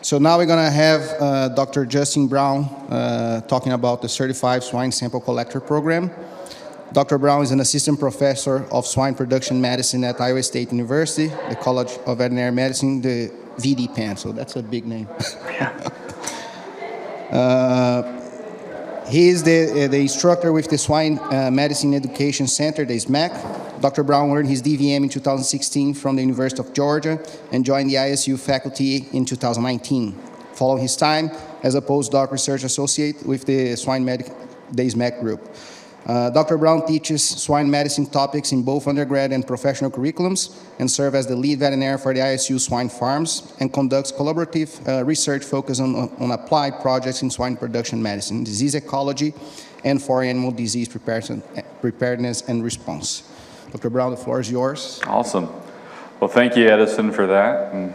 So now we're going to have Dr. Justin Brown talking about the Certified Swine Sample Collector Program. Dr. Brown is an assistant professor of swine production medicine at Iowa State University, the College of Veterinary Medicine, the VDPAM, so that's a big name. He is the instructor with the Swine Medicine Education Center, the SMAC. Dr. Brown earned his DVM in 2016 from the University of Georgia and joined the ISU faculty in 2019. Following his time as a postdoc research associate with the the SMAC group. Dr. Brown teaches swine medicine topics in both undergrad and professional curriculums and serves as the lead veterinarian for the ISU swine farms and conducts collaborative research focused on applied projects in swine production medicine, disease ecology, and for animal disease preparedness and response. Dr. Brown, the floor is yours. Awesome. Well, thank you, Edison, for that. And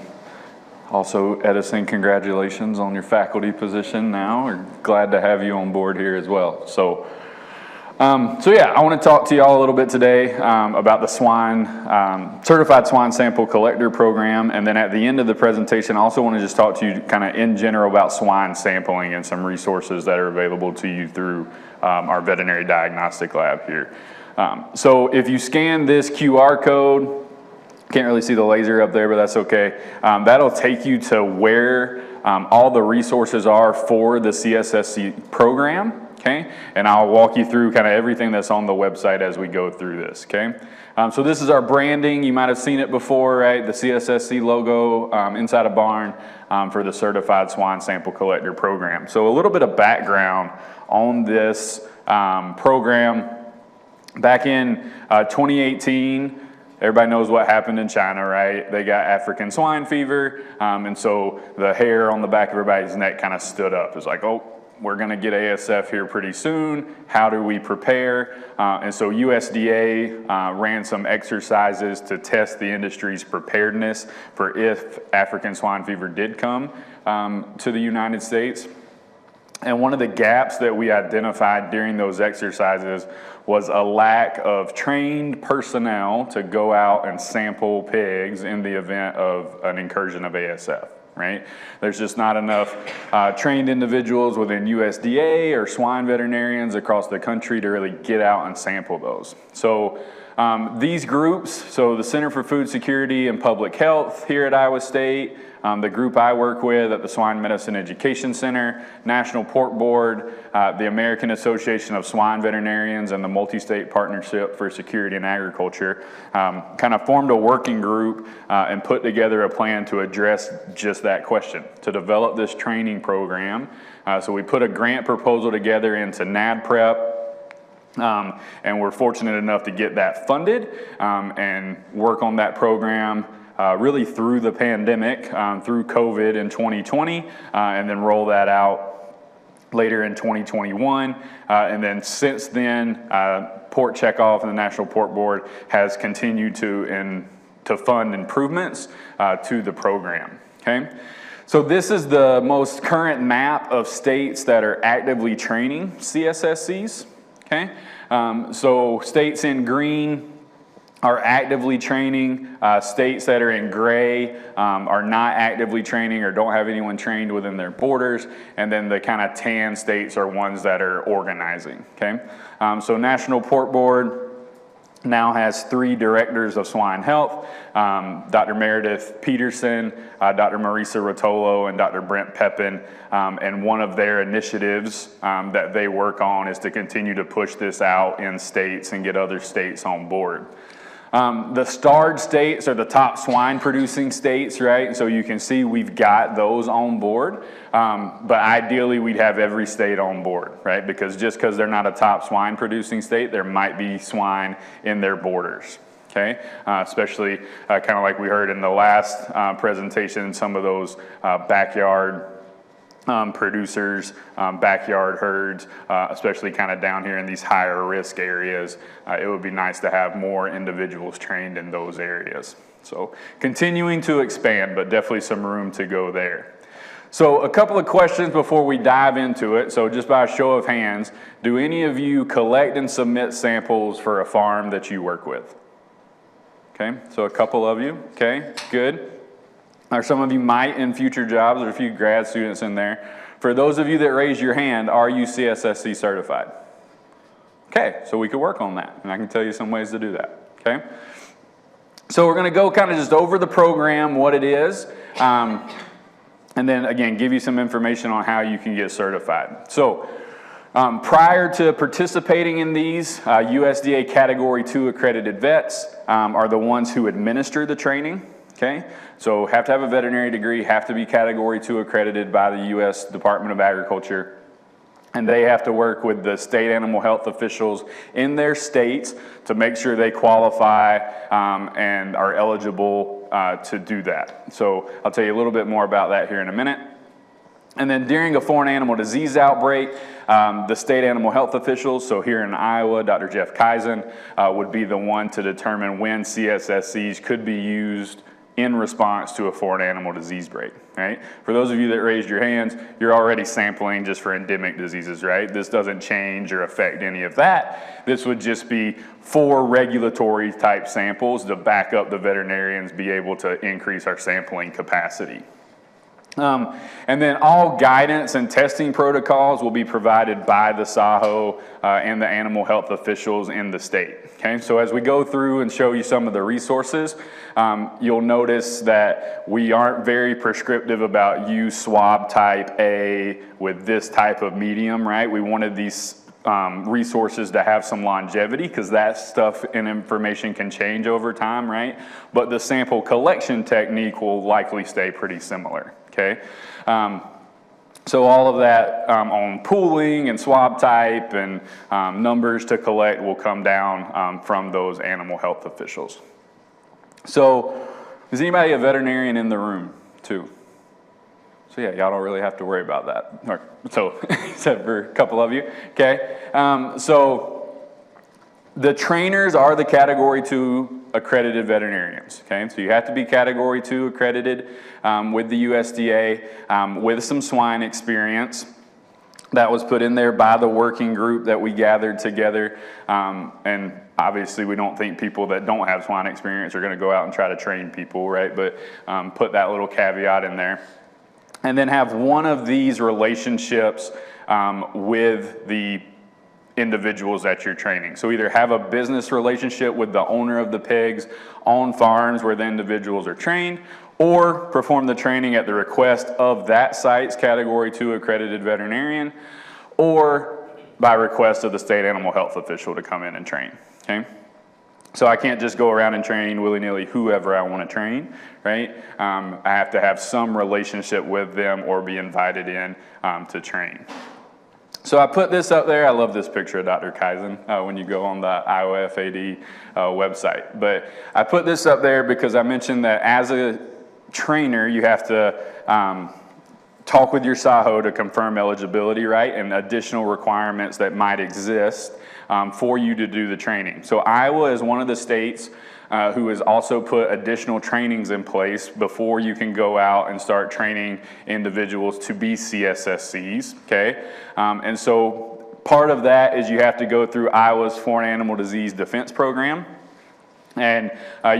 also, Edison, congratulations on your faculty position now. We're glad to have you on board here as well. So yeah, I want to talk to you all a little bit today about the Certified Swine Sample Collector Program, and then at the end of the presentation, I also want to just talk to you kind of in general about swine sampling and some resources that are available to you through our veterinary diagnostic lab here. So if you scan this QR code, can't really see the laser up there, but that's okay. That'll take you to where all the resources are for the CSSC program. Okay, and I'll walk you through kind of everything that's on the website as we go through this, okay? So this is our branding. You might have seen it before, right? The CSSC logo inside a barn for the Certified Swine Sample Collector Program. So a little bit of background on this program. Back in 2018, everybody knows what happened in China, right? They got African swine fever, and so the hair on the back of everybody's neck kind of stood up. It's like, oh, we're going to get ASF here pretty soon. How do we prepare? And so USDA ran some exercises to test the industry's preparedness for if African swine fever did come to the United States. And one of the gaps that we identified during those exercises was a lack of trained personnel to go out and sample pigs in the event of an incursion of ASF. Right? There's just not enough trained individuals within USDA or swine veterinarians across the country to really get out and sample those. So these groups, so the Center for Food Security and Public Health here at Iowa State, the group I work with at the Swine Medicine Education Center, National Pork Board, the American Association of Swine Veterinarians, and the Multi-State Partnership for Security in Agriculture kind of formed a working group and put together a plan to address just that question, to develop this training program. So we put a grant proposal together into NADPREP, and we're fortunate enough to get that funded and work on that program really through the pandemic, through COVID in 2020, and then roll that out later in 2021. And then since then, Port Checkoff and the National Pork Board has continued to fund improvements to the program, okay? So this is the most current map of states that are actively training CSSCs, okay? So states in green are actively training. States that are in gray are not actively training or don't have anyone trained within their borders. And then the kind of tan states are ones that are organizing, okay? So National Pork Board now has 3 directors of swine health, Dr. Meredith Peterson, Dr. Marisa Rotolo, and Dr. Brent Pepin. And one of their initiatives that they work on is to continue to push this out in states and get other states on board. The starred states are the top swine producing states, right? So you can see we've got those on board, but ideally we'd have every state on board, right? Because just because they're not a top swine producing state, there might be swine in their borders, okay? Especially kind of like we heard in the last presentation, some of those backyard producers, backyard herds, especially kind of down here in these higher risk areas. It would be nice to have more individuals trained in those areas. So continuing to expand, but definitely some room to go there. So a couple of questions before we dive into it. So just by a show of hands, do any of you collect and submit samples for a farm that you work with? Okay, so a couple of you, okay, good. or some of you might in future jobs, or a few grad students in there. For those of you that raised your hand, are you CSSC certified? Okay, so we could work on that, and I can tell you some ways to do that, okay? So we're gonna go kind of just over the program, what it is, and then again, give you some information on how you can get certified. So prior to participating in these, USDA Category 2 accredited vets are the ones who administer the training, okay? So have to have a veterinary degree, have to be Category 2 accredited by the U.S. Department of Agriculture, and they have to work with the state animal health officials in their states to make sure they qualify and are eligible to do that. So I'll tell you a little bit more about that here in a minute. And then during a foreign animal disease outbreak, the state animal health officials, so here in Iowa, Dr. Jeff Kaizen would be the one to determine when CSSCs could be used in response to a foreign animal disease break, right? For those of you that raised your hands, you're already sampling just for endemic diseases, right? This doesn't change or affect any of that. This would just be for regulatory type samples to back up the veterinarians be able to increase our sampling capacity. And then all guidance and testing protocols will be provided by the SAHO and the animal health officials in the state. Okay, so as we go through and show you some of the resources, you'll notice that we aren't very prescriptive about use swab type A with this type of medium, right? We wanted these resources to have some longevity because that stuff and information can change over time, right? But the sample collection technique will likely stay pretty similar, okay? So all of that on pooling and swab type and numbers to collect will come down from those animal health officials. So is anybody a veterinarian in the room too? So yeah, y'all don't really have to worry about that. So, except for a couple of you, okay? So the trainers are the Category 2 accredited veterinarians, okay? So you have to be Category 2 accredited with the USDA with some swine experience. That was put in there by the working group that we gathered together. And obviously we don't think people that don't have swine experience are gonna go out and try to train people, right? But put that little caveat in there. And then have one of these relationships with the individuals that you're training. So either have a business relationship with the owner of the pigs on farms where the individuals are trained, or perform the training at the request of that site's Category 2 accredited veterinarian, or by request of the state animal health official to come in and train, okay? So I can't just go around and train willy-nilly whoever I want to train, right? I have to have some relationship with them or be invited in to train. So I put this up there. I love this picture of Dr. Kaizen when you go on the Iowa FAD website. But I put this up there because I mentioned that as a trainer, you have to talk with your SAHO to confirm eligibility, right? And additional requirements that might exist for you to do the training. So Iowa is one of the states who has also put additional trainings in place before you can go out and start training individuals to be CSSCs, okay? And so part of that is you have to go through Iowa's Foreign Animal Disease Defense Program. And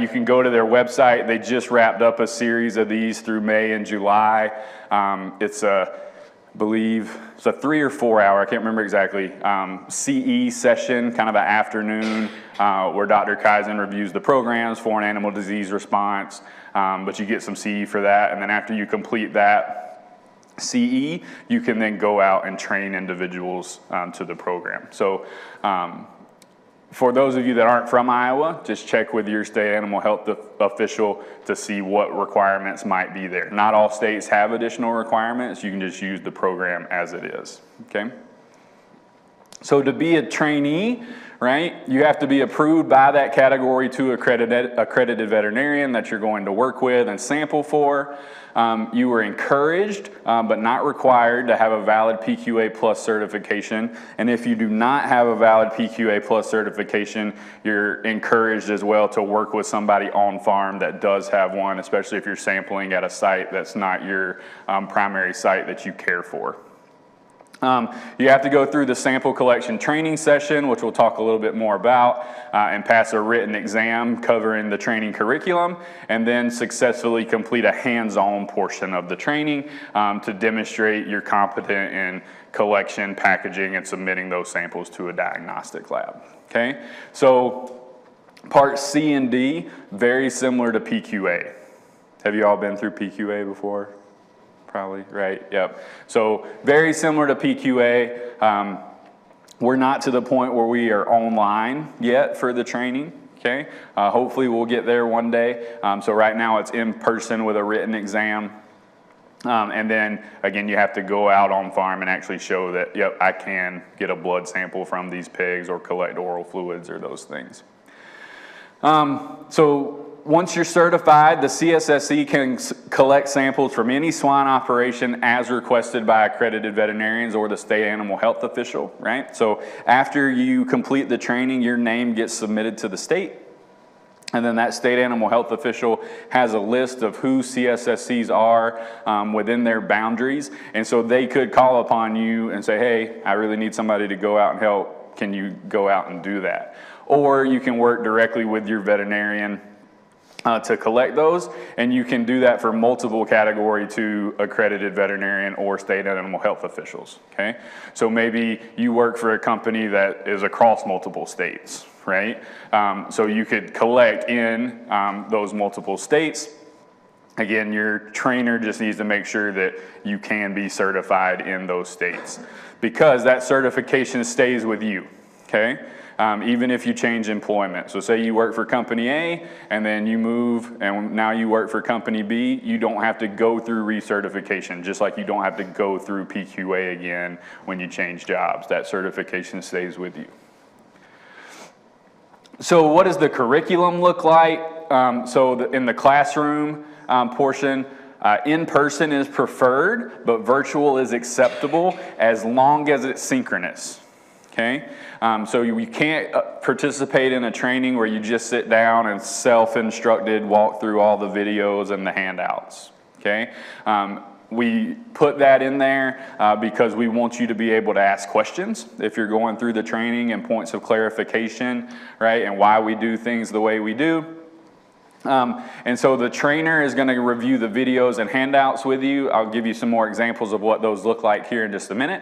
you can go to their website. They just wrapped up a series of these through May and July. It's I believe it's a 3 or 4 hour, I can't remember exactly, CE session, kind of an afternoon where Dr. Kaizen reviews the programs, foreign animal disease response, but you get some CE for that. And then after you complete that CE, you can then go out and train individuals to the program. So for those of you that aren't from Iowa, just check with your state animal health official to see what requirements might be there. Not all states have additional requirements. You can just use the program as it is, okay? So to be a trainee, right, you have to be approved by that Category 2 accredited veterinarian that you're going to work with and sample for. You were encouraged, but not required, to have a valid PQA Plus certification. And if you do not have a valid PQA Plus certification, you're encouraged as well to work with somebody on farm that does have one, especially if you're sampling at a site that's not your primary site that you care for. You have to go through the sample collection training session, which we'll talk a little bit more about, and pass a written exam covering the training curriculum, and then successfully complete a hands-on portion of the training to demonstrate you're competent in collection, packaging, and submitting those samples to a diagnostic lab. Okay, so part C and D, very similar to PQA. Have you all been through PQA before? Probably, right? Yep. So very similar to PQA. We're not to the point where we are online yet for the training, okay? Hopefully we'll get there one day. So right now it's in person with a written exam. And then, again, you have to go out on farm and actually show that, yep, I can get a blood sample from these pigs or collect oral fluids or those things. So once you're certified, the CSSC can collect samples from any swine operation as requested by accredited veterinarians or the state animal health official, right? So after you complete the training, your name gets submitted to the state. And then that state animal health official has a list of who CSSCs are within their boundaries. And so they could call upon you and say, hey, I really need somebody to go out and help. Can you go out and do that? Or you can work directly with your veterinarian to collect those, and you can do that for multiple category 2 accredited veterinarian or state animal health officials, okay? So maybe you work for a company that is across multiple states, right? So you could collect in those multiple states. Again, your trainer just needs to make sure that you can be certified in those states because that certification stays with you, okay? Even if you change employment. So say you work for company A and then you move and now you work for company B, you don't have to go through recertification, just like you don't have to go through PQA again when you change jobs. That certification stays with you. So what does the curriculum look like? In the classroom portion, in-person is preferred, but virtual is acceptable as long as it's synchronous. Okay, so you can't participate in a training where you just sit down and self-instructed walk through all the videos and the handouts. Okay, we put that in there because we want you to be able to ask questions if you're going through the training and points of clarification, right, and why we do things the way we do. And so the trainer is going to review the videos and handouts with you. I'll give you some more examples of what those look like here in just a minute.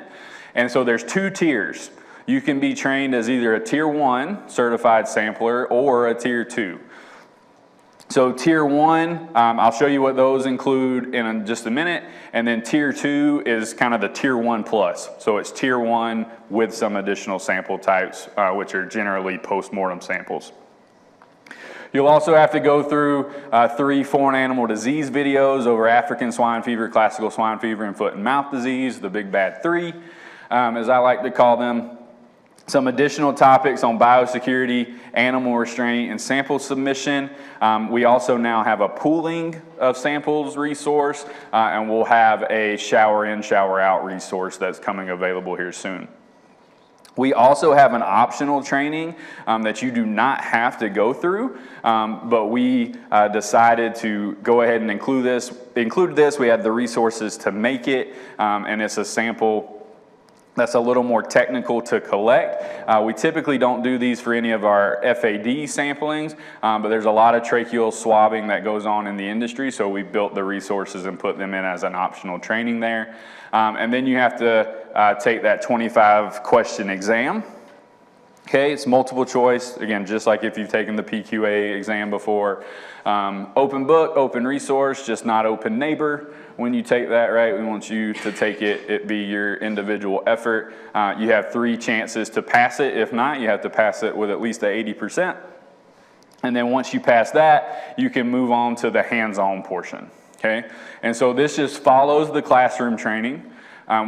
And so there's 2 tiers. You can be trained as either a Tier 1 certified sampler or a Tier 2. So Tier 1, I'll show you what those include in just a minute, and then Tier 2 is kind of the Tier 1 plus. So it's Tier 1 with some additional sample types, which are generally post-mortem samples. You'll also have to go through 3 foreign animal disease videos over African swine fever, classical swine fever, and foot and mouth disease, the big bad 3, as I like to call them. Some additional topics on biosecurity, animal restraint, and sample submission. We also now have a pooling of samples resource, and we'll have a shower in, shower out resource that's coming available here soon. We also have an optional training that you do not have to go through, but we decided to go ahead and include this. We had the resources to make it, and it's a sample that's a little more technical to collect. We typically don't do these for any of our FAD samplings, but there's a lot of tracheal swabbing that goes on in the industry, so we built the resources and put them in as an optional training there. And then you have to take that 25 question exam. Okay, it's multiple choice, again, just like if you've taken the PQA exam before. Open book, open resource, just not open neighbor. When you take that, right, we want you to take it be your individual effort. You have 3 chances to pass it. If not, you have to pass it with at least 80%. And then once you pass that, you can move on to the hands-on portion, okay? And so this just follows the classroom training.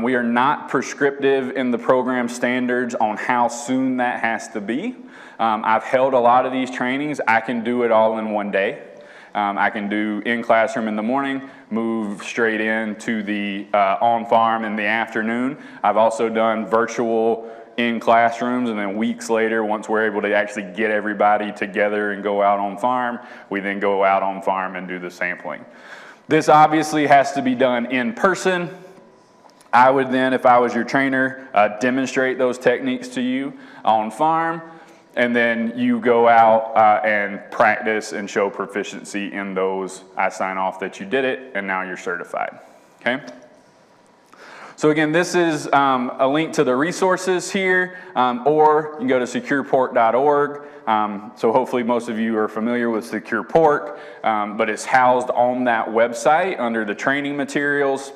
We are not prescriptive in the program standards on how soon that has to be. I've held a lot of these trainings. I can do it all in one day. I can do in classroom in the morning, move straight into the on farm in the afternoon. I've also done virtual in classrooms, and then weeks later, once we're able to actually get everybody together and go out on farm, we then go out on farm and do the sampling. This obviously has to be done in person. I would then, if I was your trainer, demonstrate those techniques to you on farm, and then you go out and practice and show proficiency in those. I sign off that you did it, and now you're certified, okay? So again, this is a link to the resources here, or you can go to securepork.org. So hopefully most of you are familiar with Secure Pork, but it's housed on that website under the training materials.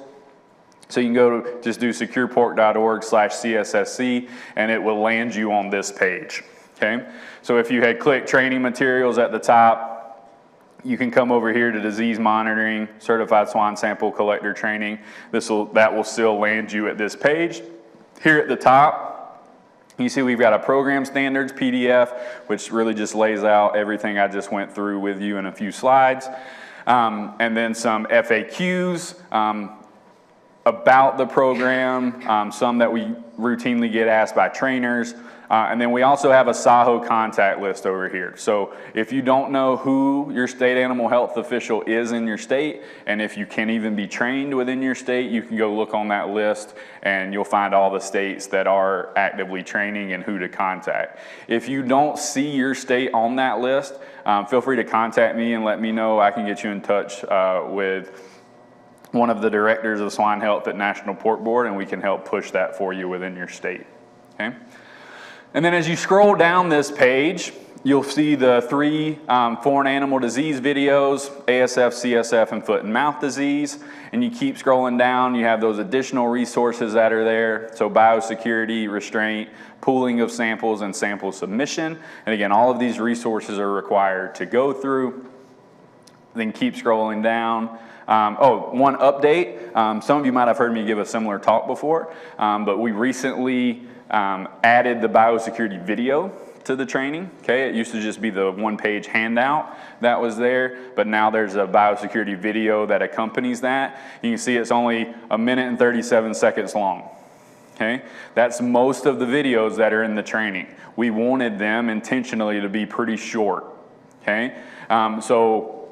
So you can go to, just do securepork.org/CSSC, and it will land you on this page, okay? So if you had clicked training materials at the top, you can come over here to disease monitoring, certified swine sample collector training. That will still land you at this page. Here at the top, you see we've got a program standards PDF, which really just lays out everything I just went through with you in a few slides. And then some FAQs about the program, some that we routinely get asked by trainers. And then we also have a SAHO contact list over here. So if you don't know who your state animal health official is in your state, and if you can even be trained within your state, you can go look on that list and you'll find all the states that are actively training and who to contact. If you don't see your state on that list, feel free to contact me and let me know. I can get you in touch with one of the directors of swine health at National Pork Board, and we can help push that for you within your state, okay? And then as you scroll down this page, you'll see the 3 foreign animal disease videos, ASF, CSF, and foot and mouth disease. And you keep scrolling down, you have those additional resources that are there. So biosecurity, restraint, pooling of samples, and sample submission. And again, all of these resources are required to go through. Then keep scrolling down. One update. Some of you might have heard me give a similar talk before, but we recently added the biosecurity video to the training, okay? It used to just be the one-page handout that was there, but now there's a biosecurity video that accompanies that. You can see it's only 1 minute and 37 seconds long, okay? That's most of the videos that are in the training. We wanted them intentionally to be pretty short, okay? So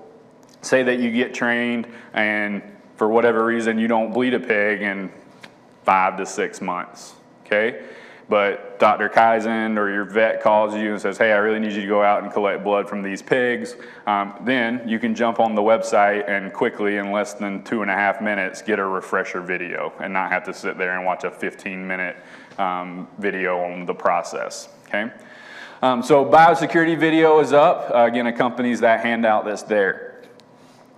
say that you get trained and for whatever reason you don't bleed a pig in 5 to 6 months, okay? But Dr. Kaizen or your vet calls you and says, hey, I really need you to go out and collect blood from these pigs. Then you can jump on the website and quickly, in less than 2.5 minutes, get a refresher video and not have to sit there and watch a 15-minute video on the process, okay? So biosecurity video is up. Again, accompanies that handout that's there.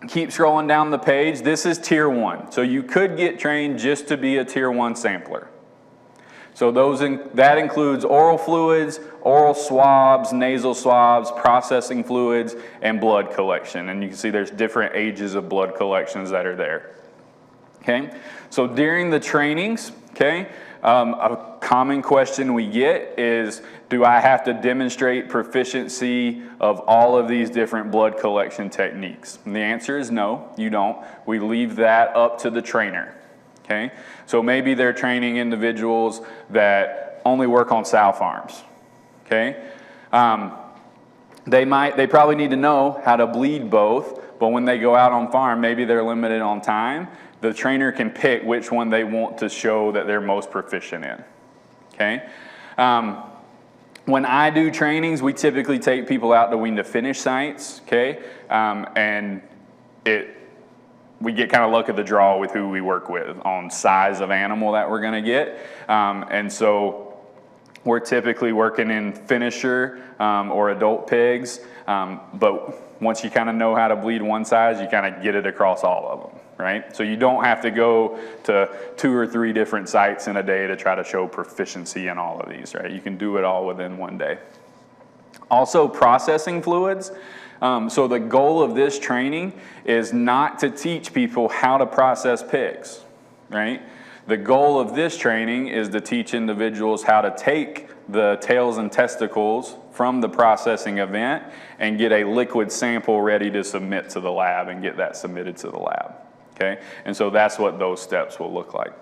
Keep scrolling down the page. This is tier 1. So you could get trained just to be a tier 1 sampler. So that includes oral fluids, oral swabs, nasal swabs, processing fluids, and blood collection. And you can see there's different ages of blood collections that are there. Okay? So during the trainings, okay, a common question we get is, do I have to demonstrate proficiency of all of these different blood collection techniques? And the answer is no, you don't. We leave that up to the trainer. Okay, so maybe they're training individuals that only work on sow farms. Okay, they probably need to know how to bleed both, but when they go out on farm, maybe they're limited on time. The trainer can pick which one they want to show that they're most proficient in. Okay, when I do trainings, we typically take people out to wean to finish sites. Okay, and we get kind of luck of the draw with who we work with on size of animal that we're going to get. And so we're typically working in finisher or adult pigs. But once you kind of know how to bleed one size, you kind of get it across all of them, right? So you don't have to go to 2 or 3 different sites in a day to try to show proficiency in all of these, right? You can do it all within one day. Also, processing fluids. So the goal of this training is not to teach people how to process pigs, right? The goal of this training is to teach individuals how to take the tails and testicles from the processing event and get a liquid sample ready to submit to the lab and get that submitted to the lab, okay? And so that's what those steps will look like.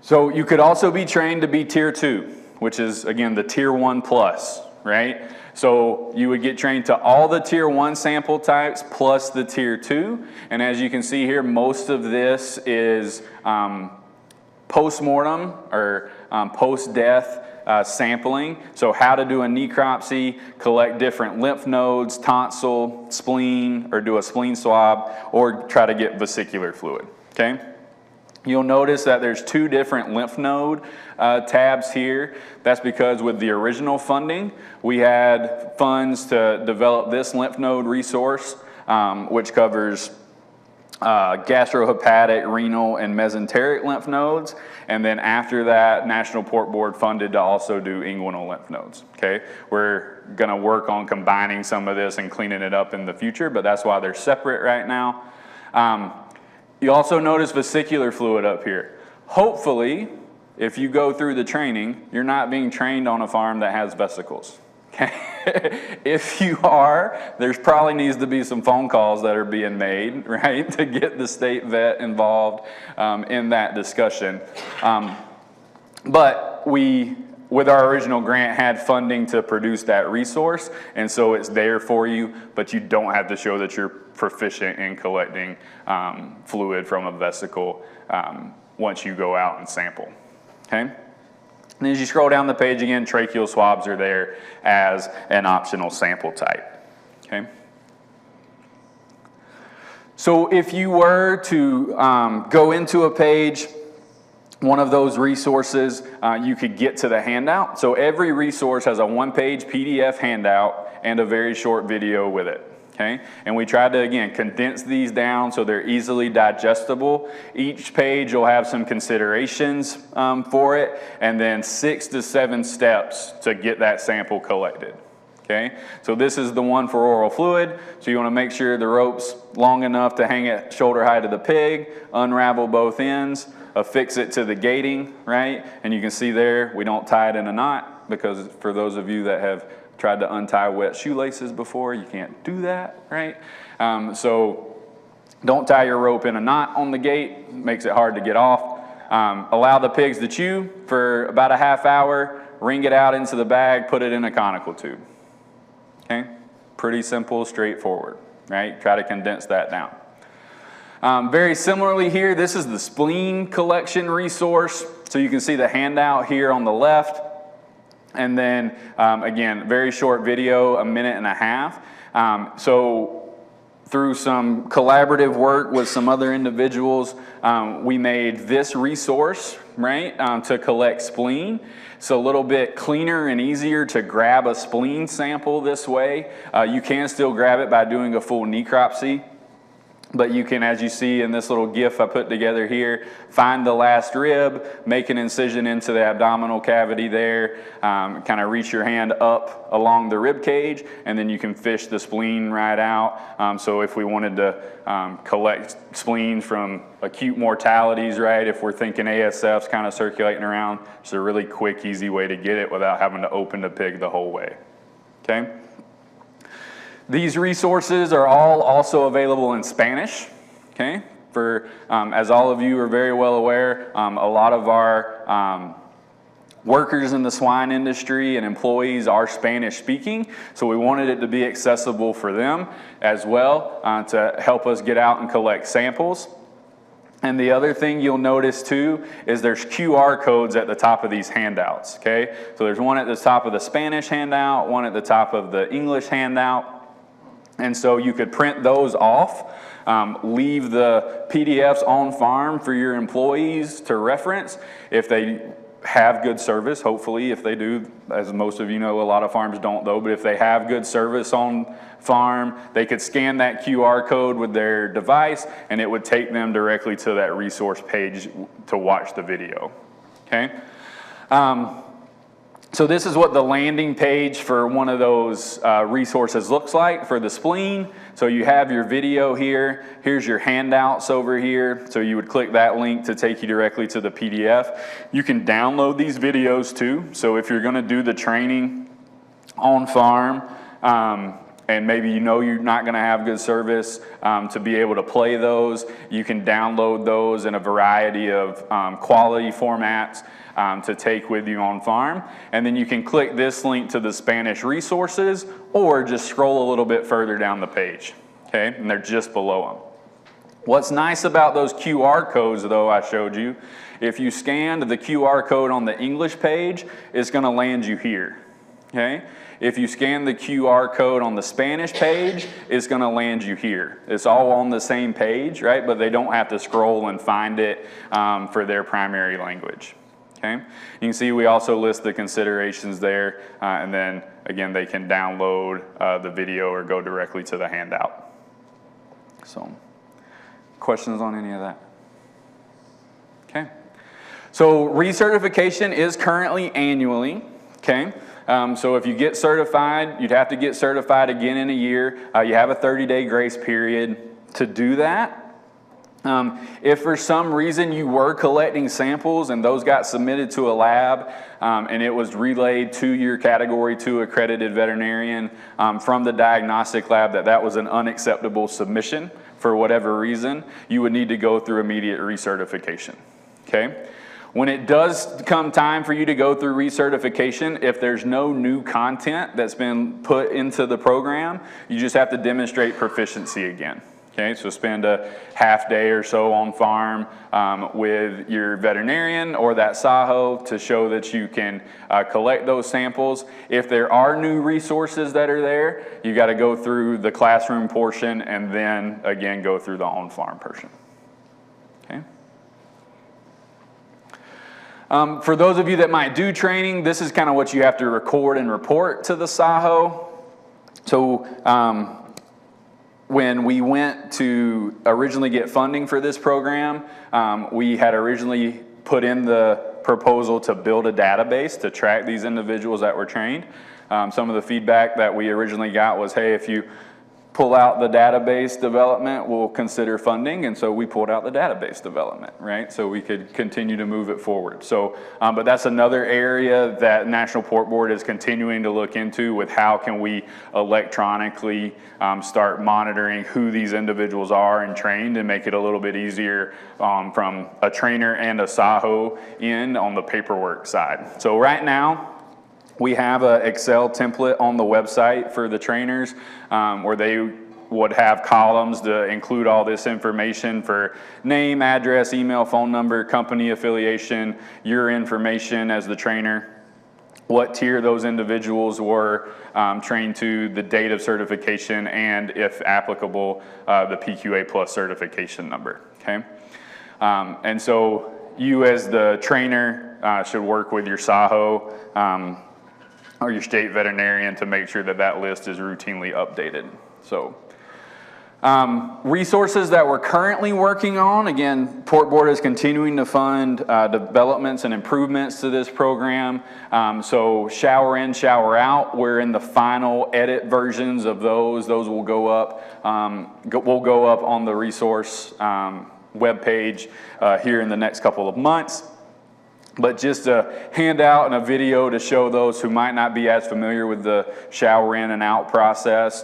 So you could also be trained to be tier 2, which is, again, the tier 1 plus. right? So you would get trained to all the tier 1 sample types plus the tier 2. And as you can see here, most of this is post-mortem or post-death sampling. So how to do a necropsy, collect different lymph nodes, tonsil, spleen, or do a spleen swab, or try to get vesicular fluid, okay? You'll notice that there's 2 different lymph node tabs here. That's because with the original funding, we had funds to develop this lymph node resource, which covers gastrohepatic, renal, and mesenteric lymph nodes. And then after that, National Port Board funded to also do inguinal lymph nodes, okay? We're gonna work on combining some of this and cleaning it up in the future, but that's why they're separate right now. You also notice vesicular fluid up here. Hopefully, if you go through the training, you're not being trained on a farm that has vesicles. Okay? If you are, there's probably needs to be some phone calls that are being made, right, to get the state vet involved in that discussion. But we, with our original grant, had funding to produce that resource, and so it's there for you, but you don't have to show that you're proficient in collecting fluid from a vesicle once you go out and sample, okay? And as you scroll down the page again, tracheal swabs are there as an optional sample type, okay? So if you were to go into a page, one of those resources, you could get to the handout. So every resource has a 1-page PDF handout and a very short video with it. Okay? And we tried to, again, condense these down so they're easily digestible. Each page will have some considerations for it, and then 6 to 7 steps to get that sample collected. Okay? So this is the one for oral fluid. So you want to make sure the rope's long enough to hang at shoulder height of the pig, unravel both ends, affix it to the gating, right? And you can see there, we don't tie it in a knot, because for those of you that have tried to untie wet shoelaces before, you can't do that, right? So don't tie your rope in a knot on the gate, makes it hard to get off. Allow the pigs to chew for about a half hour, wring it out into the bag, put it in a conical tube, okay? Pretty simple, straightforward, right? Try to condense that down. Very similarly here, this is the spleen collection resource. So you can see the handout here on the left. And then, again, very short video, 1.5 minutes. So through some collaborative work with some other individuals, we made this resource, right, to collect spleen. It's a little bit cleaner and easier to grab a spleen sample this way. You can still grab it by doing a full necropsy. But you can, as you see in this little GIF I put together here, find the last rib, make an incision into the abdominal cavity there, kind of reach your hand up along the rib cage, and then you can fish the spleen right out. So if we wanted to collect spleen from acute mortalities, right, if we're thinking ASF's kind of circulating around, it's a really quick, easy way to get it without having to open the pig the whole way, okay? These resources are all also available in Spanish, okay? For, as all of you are very well aware, a lot of our workers in the swine industry and employees are Spanish speaking, so we wanted it to be accessible for them as well to help us get out and collect samples. And the other thing you'll notice too is there's QR codes at the top of these handouts, okay? So there's one at the top of the Spanish handout, one at the top of the English handout. And so you could print those off, leave the PDFs on farm for your employees to reference if they have good service. Hopefully, if they do, as most of you know, a lot of farms don't though, but if they have good service on farm, they could scan that QR code with their device and it would take them directly to that resource page to watch the video, okay? So this is what the landing page for one of those resources looks like for the spleen. So you have your video here. Here's your handouts over here. So you would click that link to take you directly to the PDF. You can download these videos too. So if you're going to do the training on farm, and maybe you know you're not going to have good service to be able to play those, you can download those in a variety of quality formats to take with you on farm. And then you can click this link to the Spanish resources, or just scroll a little bit further down the page, okay? And they're just below them. What's nice about those QR codes, though, I showed you, if you scanned the QR code on the English page, it's going to land you here, okay? If you scan the QR code on the Spanish page, it's going to land you here. It's all on the same page, right? But they don't have to scroll and find it for their primary language, okay? You can see we also list the considerations there, and then, again, they can download the video or go directly to the handout. So, questions on any of that? Okay. So recertification is currently annually, okay? So if you get certified, you'd have to get certified again in a year. You have a 30-day grace period to do that. If for some reason you were collecting samples and those got submitted to a lab and it was relayed to your Category 2 accredited veterinarian from the diagnostic lab that was an unacceptable submission for whatever reason, you would need to go through immediate recertification, okay? When it does come time for you to go through recertification, if there's no new content that's been put into the program, you just have to demonstrate proficiency again. Okay, so spend a half day or so on farm with your veterinarian or that SAHO to show that you can collect those samples. If there are new resources that are there, you got to go through the classroom portion and then again go through the on-farm portion. Okay. For those of you that might do training, this is kind of what you have to record and report to the SAHO. So when we went to originally get funding for this program, we had originally put in the proposal to build a database to track these individuals that were trained. Some of the feedback that we originally got was, hey, if you pull out the database development, we'll consider funding. And so we pulled out the database development, right? So we could continue to move it forward. So, but that's another area that National Pork Board is continuing to look into with how can we electronically start monitoring who these individuals are and trained and make it a little bit easier from a trainer and a SAHO end on the paperwork side. So right now, we have an Excel template on the website for the trainers where they would have columns to include all this information for name, address, email, phone number, company affiliation, your information as the trainer, what tier those individuals were trained to, the date of certification, and if applicable, the PQA Plus certification number, okay? And so you as the trainer should work with your SAHO or your state veterinarian to make sure that that list is routinely updated. So resources that we're currently working on, again, Pork Board is continuing to fund developments and improvements to this program. So shower in, shower out, we're in the final edit versions of those. Those will go up, will go up on the resource webpage here in the next couple of months. But just a handout and a video to show those who might not be as familiar with the shower in and out process.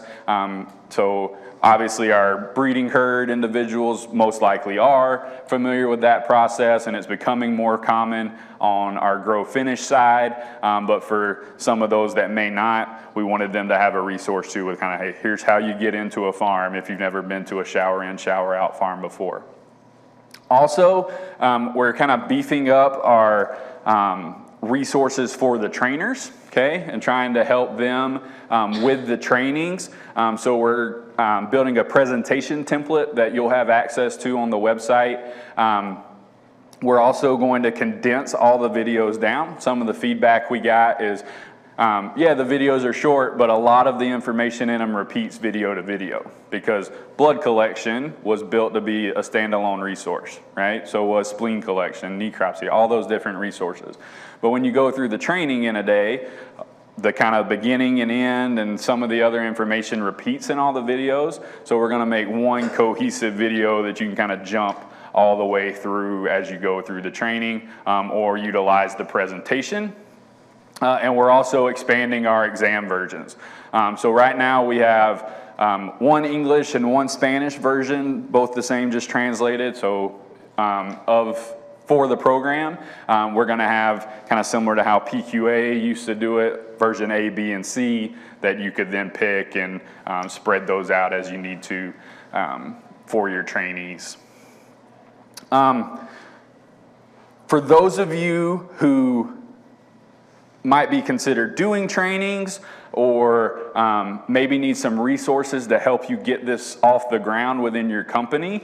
So obviously our breeding herd individuals most likely are familiar with that process, and it's becoming more common on our grow finish side. But for some of those that may not, we wanted them to have a resource too with kind of, hey, here's how you get into a farm if you've never been to a shower in, shower out farm before. Also, we're kind of beefing up our resources for the trainers, okay, and trying to help them with the trainings. So we're building a presentation template that you'll have access to on the website. We're also going to condense all the videos down. Some of the feedback we got is, yeah, the videos are short, but a lot of the information in them repeats video to video because blood collection was built to be a standalone resource, right? So was spleen collection, necropsy, all those different resources. But when you go through the training in a day, the kind of beginning and end and some of the other information repeats in all the videos. So we're going to make one cohesive video that you can kind of jump all the way through as you go through the training or utilize the presentation. And we're also expanding our exam versions. So right now we have one English and one Spanish version, both the same, just translated. So for the program, we're going to have, kind of similar to how PQA used to do it, version A, B, and C, that you could then pick and spread those out as you need to for your trainees. For those of you who might be considered doing trainings or maybe need some resources to help you get this off the ground within your company,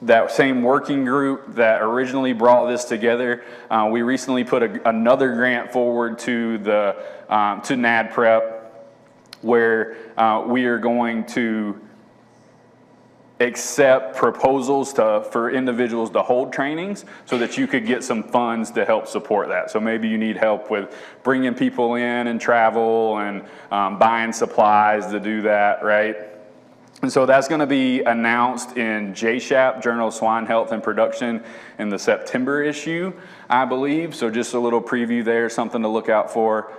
that same working group that originally brought this together, we recently put another grant forward to the to NADPREP, where we are going to accept proposals for individuals to hold trainings so that you could get some funds to help support that. So maybe you need help with bringing people in and travel and buying supplies to do that, right? And so that's going to be announced in JSHAP, Journal of Swine Health and Production, in the September issue, I believe. So just a little preview there, something to look out for.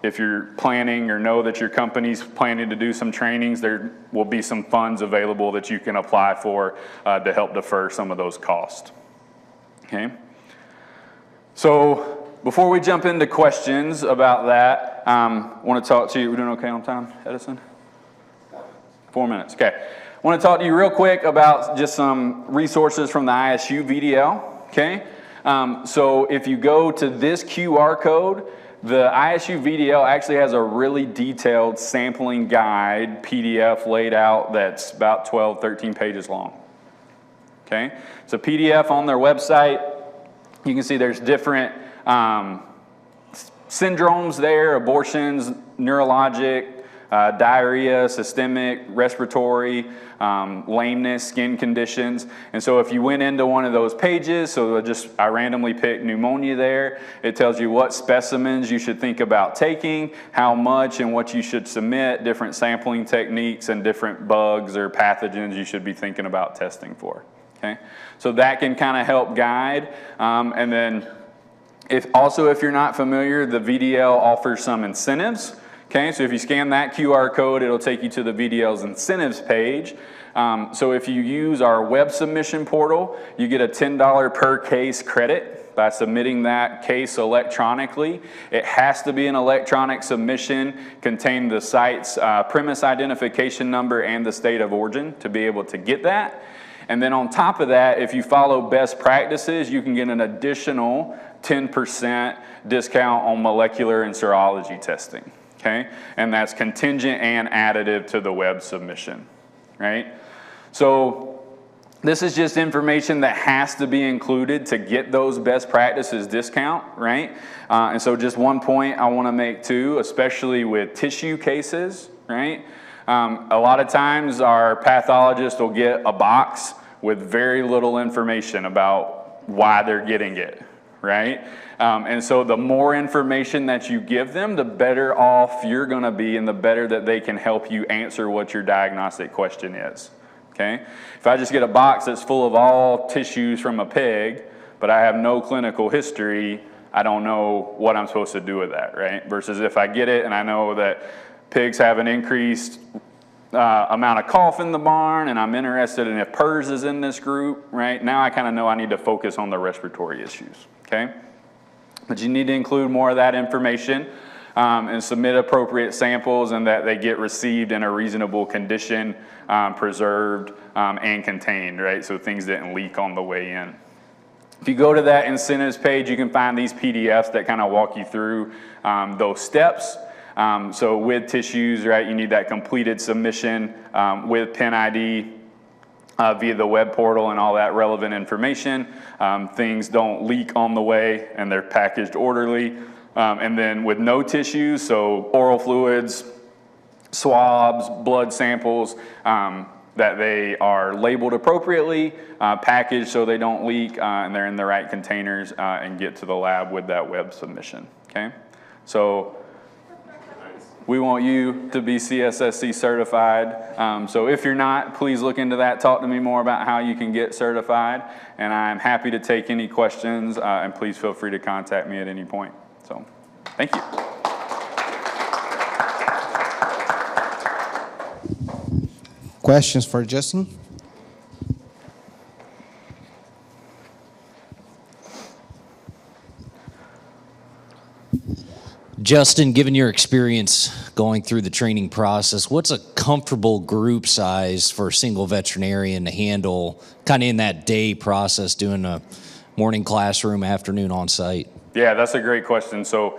If you're planning or know that your company's planning to do some trainings, there will be some funds available that you can apply for to help defer some of those costs. Okay. So before we jump into questions about that, I want to talk to you. We're doing okay on time, Edison? 4 minutes, okay. I want to talk to you real quick about just some resources from the ISU VDL, okay? So if you go to this QR code, the ISU VDL actually has a really detailed sampling guide PDF laid out that's about 12, 13 pages long, okay? It's a PDF on their website. You can see there's different syndromes there, abortions, neurologic, diarrhea, systemic, respiratory, lameness, skin conditions. And so if you went into one of those pages, so I randomly picked pneumonia there, it tells you what specimens you should think about taking, how much and what you should submit, different sampling techniques, and different bugs or pathogens you should be thinking about testing for. Okay? So that can kind of help guide. And then if you're not familiar, the VDL offers some incentives. Okay, so if you scan that QR code, it'll take you to the VDL's incentives page. So if you use our web submission portal, you get a $10 per case credit by submitting that case electronically. It has to be an electronic submission, contain the site's premise identification number and the state of origin to be able to get that. And then on top of that, if you follow best practices, you can get an additional 10% discount on molecular and serology testing. Okay, and that's contingent and additive to the web submission, right? So this is just information that has to be included to get those best practices discount, right? And so just one point I want to make too, especially with tissue cases, right? A lot of times our pathologist will get a box with very little information about why they're getting it, right? And so the more information that you give them, the better off you're going to be and the better that they can help you answer what your diagnostic question is, okay? If I just get a box that's full of all tissues from a pig, but I have no clinical history, I don't know what I'm supposed to do with that, right? Versus if I get it and I know that pigs have an increased amount of cough in the barn and I'm interested in if PRRS is in this group, right? Now I kind of know I need to focus on the respiratory issues, okay? But you need to include more of that information and submit appropriate samples and that they get received in a reasonable condition, preserved and contained, right? So things didn't leak on the way in. If you go to that incentives page, you can find these PDFs that kind of walk you through those steps. So with tissues, right, you need that completed submission with PIN ID via the web portal and all that relevant information. Things don't leak on the way and they're packaged orderly. And then with no tissues, so oral fluids, swabs, blood samples, that they are labeled appropriately, packaged so they don't leak, and they're in the right containers and get to the lab with that web submission, okay? So We want you to be CSSC certified. So if you're not, please look into that. Talk to me more about how you can get certified. And I'm happy to take any questions, and please feel free to contact me at any point. So thank you. Questions for Justin? Justin, given your experience going through the training process, what's a comfortable group size for a single veterinarian to handle kind of in that day process, doing a morning classroom, afternoon on site? Yeah, that's a great question. So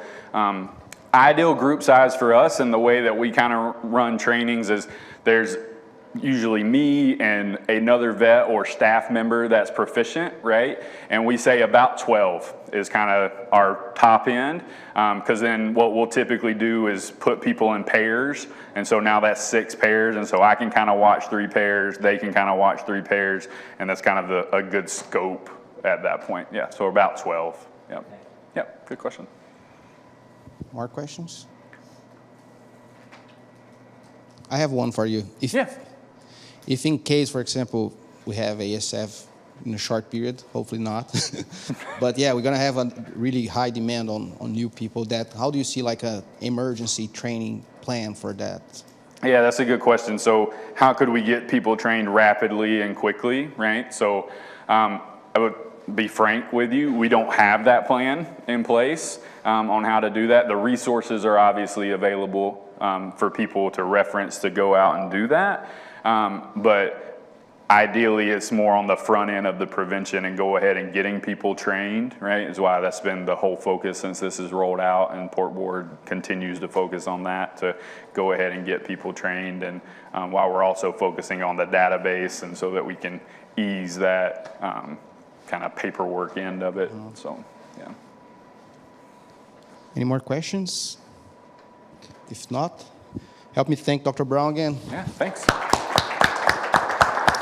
ideal group size for us and the way that we kind of run trainings is there's usually me and another vet or staff member that's proficient, right? And we say about 12 is kind of our top end, because then what we'll typically do is put people in pairs, and so now that's 6 pairs, and so I can kind of watch 3 pairs, they can kind of watch 3 pairs, and that's kind of a good scope at that point. Yeah, so about 12. Yep, good question. More questions? I have one for you. If in case, for example, we have ASF in a short period, hopefully not, but yeah, we're gonna have a really high demand on new people. How do you see like a emergency training plan for that? Yeah, that's a good question. So how could we get people trained rapidly and quickly, right? So I would be frank with you, we don't have that plan in place on how to do that. The resources are obviously available for people to reference to go out and do that. But ideally, it's more on the front end of the prevention and go ahead and getting people trained, right? Is why that's been the whole focus since this is rolled out, and Port Board continues to focus on that, to go ahead and get people trained, and while we're also focusing on the database, and so that we can ease that kind of paperwork end of it. So, yeah. Any more questions? If not, help me thank Dr. Brown again. Yeah, thanks.